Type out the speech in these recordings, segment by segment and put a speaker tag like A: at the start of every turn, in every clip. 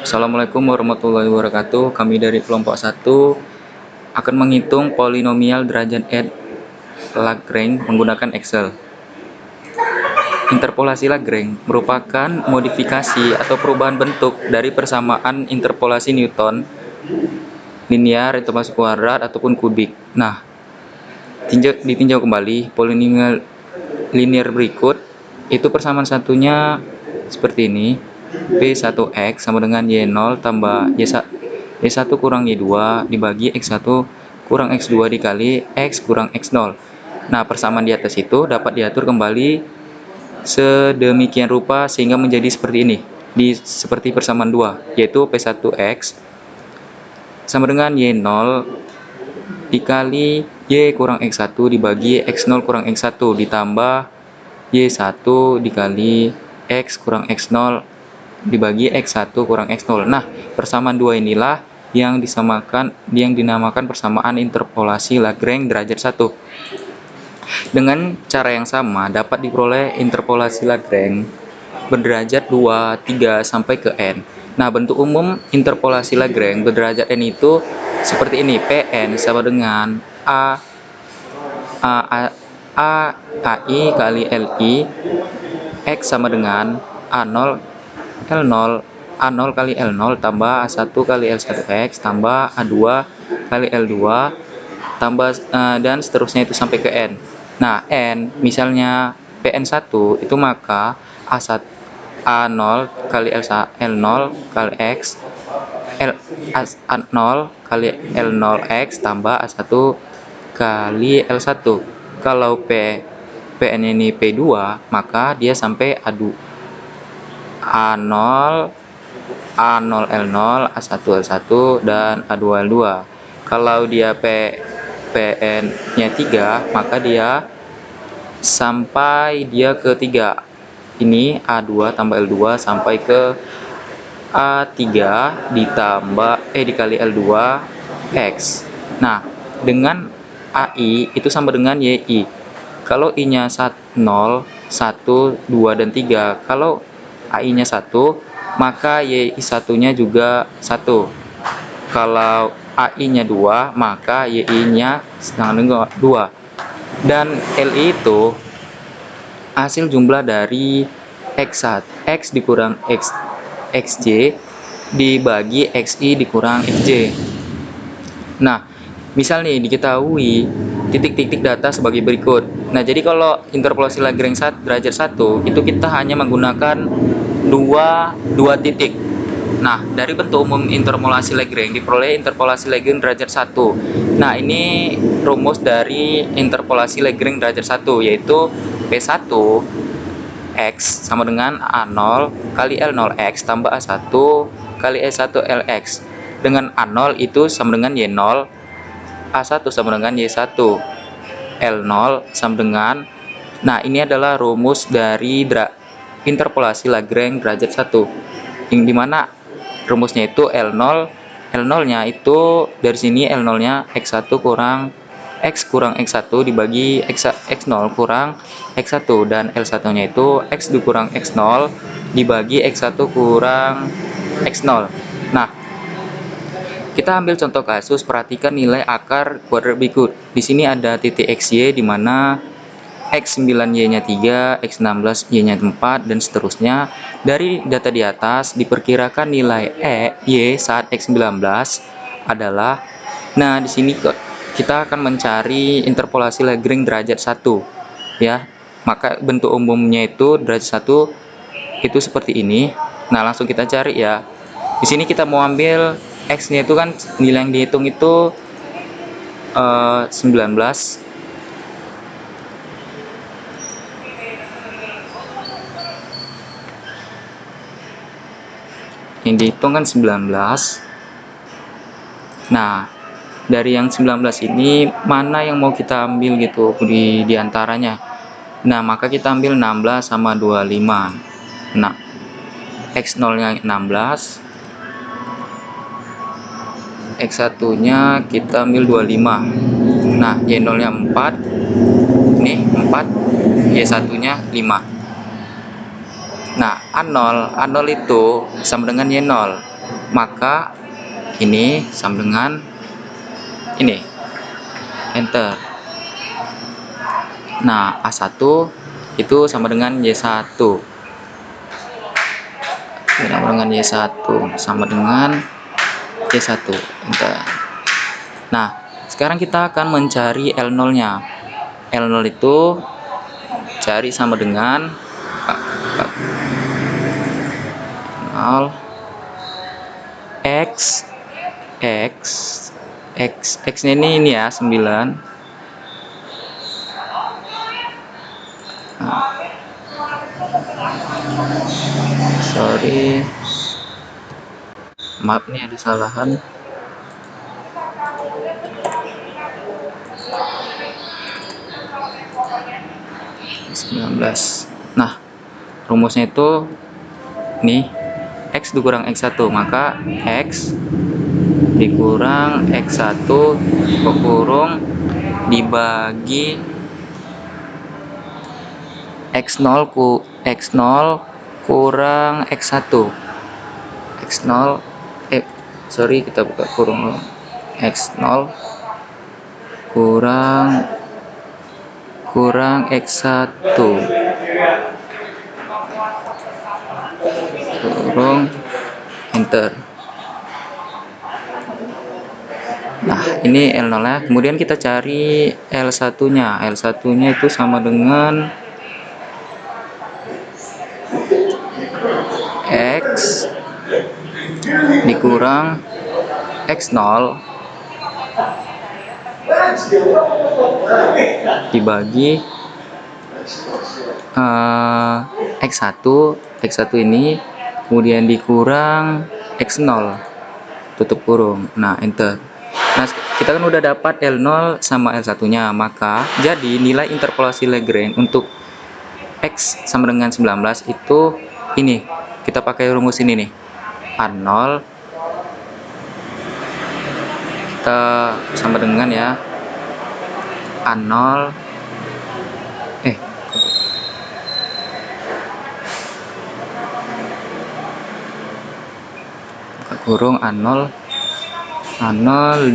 A: Assalamualaikum warahmatullahi wabarakatuh. Kami dari kelompok 1 akan menghitung polinomial derajat Lagrange menggunakan Excel. Interpolasi Lagrange merupakan modifikasi atau perubahan bentuk dari persamaan interpolasi Newton, linear, interpolasi kuadrat, ataupun kubik. Nah, ditinjau kembali polinomial linear berikut. Itu persamaan satunya seperti ini. P1X sama dengan Y0 tambah Y1 kurang Y2 dibagi X1 kurang X2 dikali X kurang X0. Nah, persamaan di atas itu dapat diatur kembali sedemikian rupa sehingga menjadi seperti ini. Seperti persamaan 2, yaitu P1X sama dengan Y0 dikali Y kurang X1 dibagi X0 kurang X1 ditambah Y1 dikali X kurang X0 dibagi X1 kurang X0. Nah, persamaan 2 inilah yang dinamakan persamaan interpolasi Lagrange derajat 1. Dengan cara yang sama dapat diperoleh interpolasi Lagrange berderajat 2, 3 sampai ke n. Nah, bentuk umum interpolasi Lagrange berderajat n itu seperti ini. Pn sama dengan AI kali Li, X sama dengan A0 A0 kali L0 tambah A1 kali L1X tambah A2 kali L2 tambah dan seterusnya itu sampai ke N. Nah, N misalnya Pn1 itu maka A0 kali L0 kali X A0 kali L0X tambah A1 kali L1. Kalau Pn ini P2 maka dia sampai A0 A0L0, A1L1 dan A2L2. Kalau dia PN-nya 3, maka dia sampai ke 3. Ini A2 tambah L2 sampai ke A3 dikali L2 X. Nah, dengan AI itu sama dengan YI. Kalau I-nya 0, 1, 2, dan 3. Kalau AI-nya 1, maka YI1-nya juga 1. Kalau AI-nya 2, maka YI-nya sama dengan 2. Dan LI itu hasil jumlah dari X dikurang XJ dibagi XI dikurang XJ. Nah, misal nih diketahui titik-titik data sebagai berikut. Nah, jadi kalau interpolasi Lagrange derajat 1 itu kita hanya menggunakan dua titik. Nah, dari bentuk umum interpolasi Lagrange diperoleh interpolasi Lagrange derajat 1. Nah, ini rumus dari interpolasi Lagrange derajat 1 yaitu P1 X sama dengan A0 kali L0X tambah A1 kali S1 LX. Dengan A0 itu sama dengan Y0, A1 sama dengan Y1, L0 sama dengan. Nah, ini adalah rumus dari interpolasi Lagrange derajat 1. Yang dimana rumusnya itu L0-nya itu dari sini L0-nya X1 kurang X kurang X1 dibagi X0 kurang X1 dan L1-nya itu X dikurang X0 dibagi X1 kurang X0. Nah, kita ambil contoh kasus, perhatikan nilai akar kuadrat berikut. Di sini ada titik XY di mana X9Y-nya 3, X16Y-nya 4, dan seterusnya. Dari data di atas, diperkirakan nilai Y saat X19 adalah, nah di sini kita akan mencari interpolasi Lagrange derajat 1. Ya, maka bentuk umumnya itu derajat 1 itu seperti ini. Nah, langsung kita cari ya. Di sini kita mau ambil X-nya itu kan nilai yang dihitung itu 19. Yang dihitung kan 19. Nah, dari yang 19 ini mana yang mau kita ambil gitu di antaranya. Nah, maka kita ambil 16 sama 25. Nah, X0-nya 16, X1-nya kita ambil 25. Nah, Y0-nya 4. Nih, 4. Y1-nya 5. Nah, A0 itu sama dengan Y0. Maka ini sama dengan ini. Enter. Nah, A1 itu sama dengan Y1. Sama dengan Y1. Sama dengan Y1. Enter. Nah, sekarang kita akan mencari L0-nya. L0 itu cari sama dengan 0 X X-nya ini ya 9. Nah, sorry, maaf nih ada kesalahan. Nah, rumusnya itu nih, X dikurang X1, maka X dikurang X1 kurung dibagi X0 kurang X1. X0 sorry, kita buka kurung. X0 kurang X1 kurung enter. Nah, ini L0 nya. Kemudian kita cari L1 nya. L1 nya itu sama dengan X dikurang X0 dibagi X1 ini, kemudian dikurang X0 tutup kurung. Nah, enter. Nah, kita kan udah dapat L0 sama L1 nya, maka jadi nilai interpolasi Lagrange untuk X sama dengan 19 itu ini, kita pakai rumus ini nih, A0 kita sama dengan ya A0 kurung A0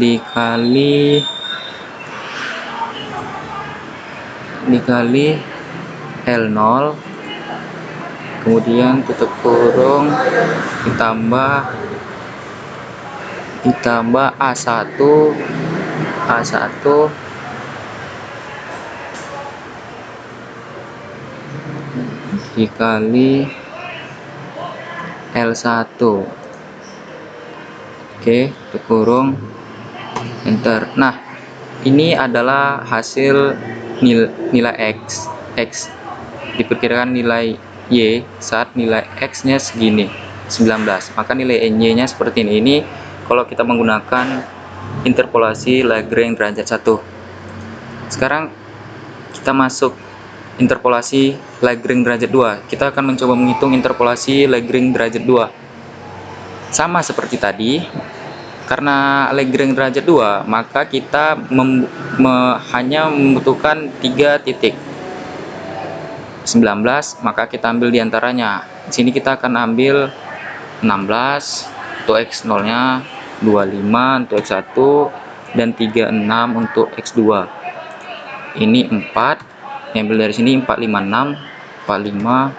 A: dikali L0, kemudian tutup kurung ditambah A1 dikali L1. Oke, tutup kurung enter. Nah, ini adalah hasil nilai X diperkirakan nilai Y saat nilai X nya segini 19, maka nilai Y nya seperti ini. Ini kalau kita menggunakan interpolasi Lagrange derajat 1. Sekarang kita masuk interpolasi Lagrange derajat 2. Kita akan mencoba menghitung interpolasi Lagrange derajat 2. Sama seperti tadi, karena Lagrange derajat 2, maka kita hanya membutuhkan 3 titik. 19, maka kita ambil diantaranya. Di sini kita akan ambil 16 untuk X0 nya, 25 untuk X1, dan 36 untuk X2. Ini 4, ambil dari sini 456, 45,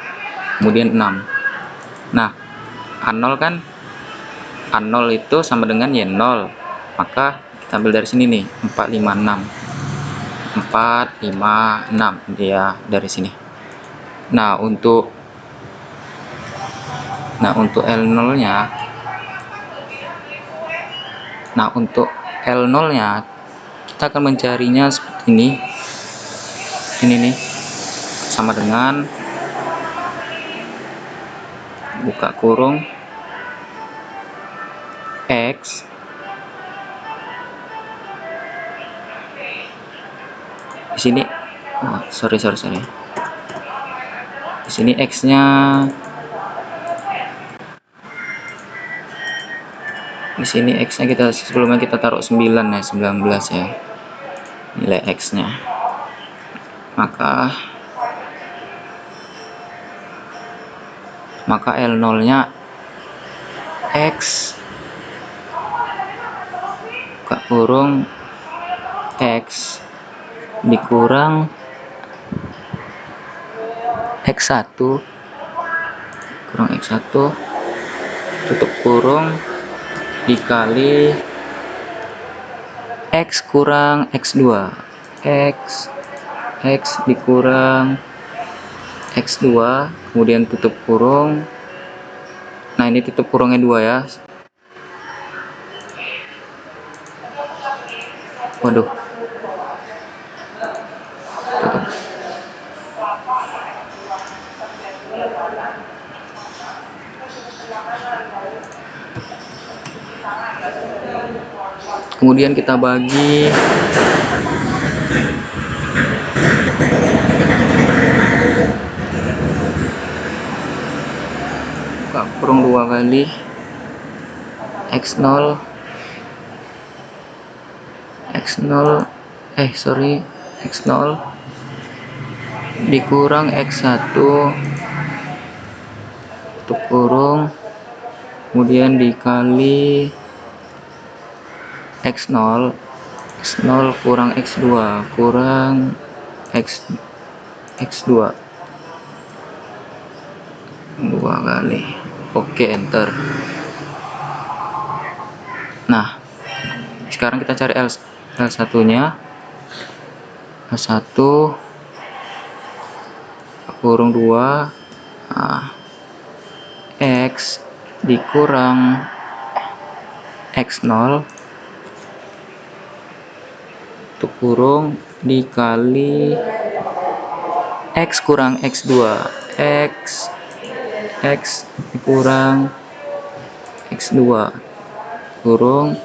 A: kemudian 6. Nah, A0 kan, A0 itu sama dengan Y0, maka kita ambil dari sini nih, 456, 456 dia dari sini. Nah, untuk L0 nya, kita akan mencarinya seperti ini. Ini nih sama dengan buka kurung X di sini. Oh, sorry. Di sini X-nya, kita sebelumnya kita taruh 9 ya, 19 ya nilai X-nya. Maka maka L0 nya X buka kurung X dikurang X1 kurang X1 tutup kurung dikali X kurang X2 X dikurang X2 kemudian tutup kurung. Nah, ini tutup kurungnya 2 ya. Waduh, tutup. Kemudian kita bagi buka kurung 2 kali X0 X0 dikurang X1 tutup kurung kemudian dikali X0 kurang X2 kurang X2 2 kali. Oke, enter. Nah, sekarang kita cari L1 nya L1 kurung 2 X dikurang X0 tutup kurung dikali X kurang X2 X dikurang X2 kurung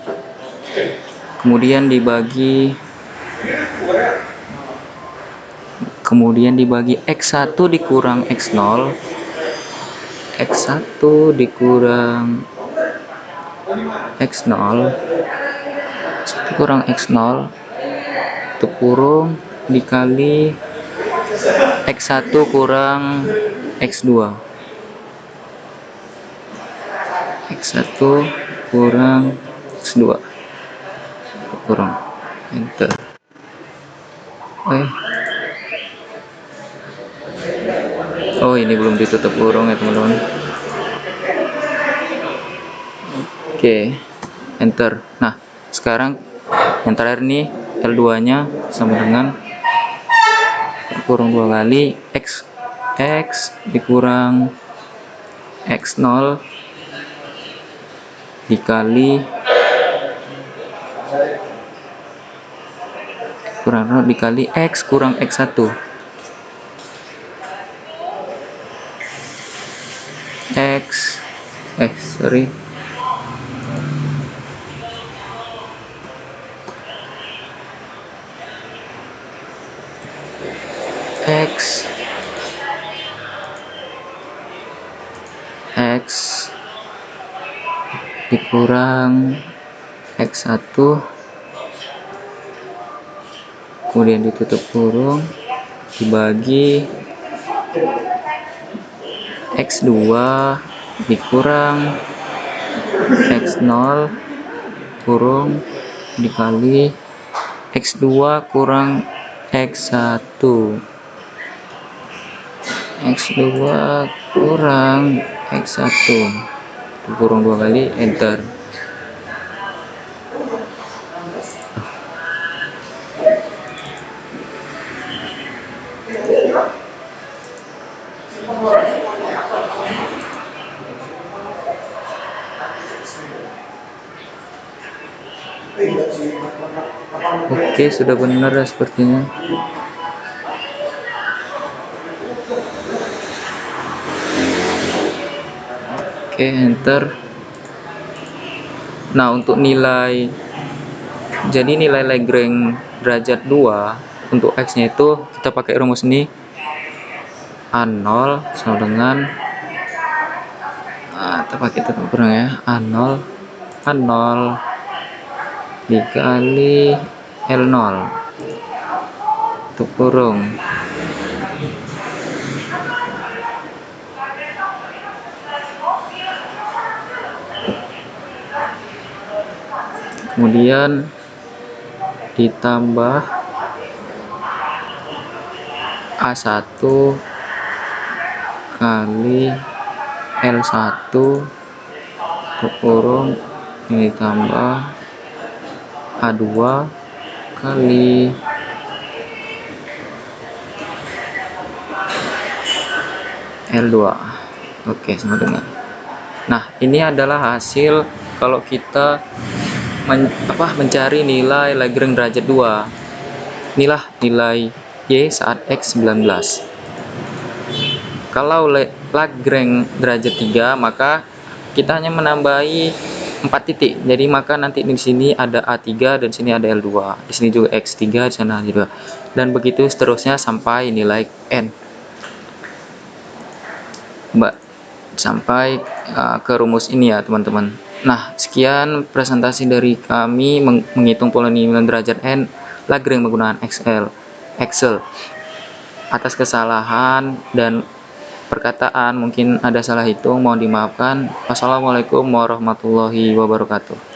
A: kemudian dibagi X1 dikurang X0 X1 dikurang X0 kurang X0 tutup kurung dikali X1 kurang X2 X1 kurang X2 kurang enter. Oh, ini belum ditutup kurung ya teman-teman. Oke, enter. Nah, sekarang yang terakhir nih L2 nya sama dengan kurung 2 kali X dikurang X0 dikali X kurang X1 X dikurang X1 kemudian ditutup kurung dibagi X2 dikurang X0 kurung dikali X2 kurang X1 kurang X1 kurung 2 kali enter. Oke, sudah benar ya sepertinya. Oke, enter. Nah, untuk nilai Lagrange derajat 2 untuk X nya itu kita pakai rumus ini A0 sama dengan kita pakai tutup kurung ya, A0 dikali L0 tutup kurung kemudian ditambah A1 kali L1 kurung ditambah A2 kali L2. Oke, sama dengan. Nah, ini adalah hasil kalau kita mencari nilai Lagrange derajat 2. Inilah nilai Y saat X 19. Kalau Lagrange derajat 3, maka kita hanya menambahi 4 titik. Jadi maka nanti di sini ada A3 dan sini ada L2. Di sini juga X3, di sana juga. Dan begitu seterusnya sampai nilai N. Sampai ke rumus ini ya, teman-teman. Nah, sekian presentasi dari kami menghitung polinomial derajat N Lagrange menggunakan Excel. Atas kesalahan dan perkataan mungkin ada salah hitung, mohon dimaafkan. Wassalamualaikum warahmatullahi wabarakatuh.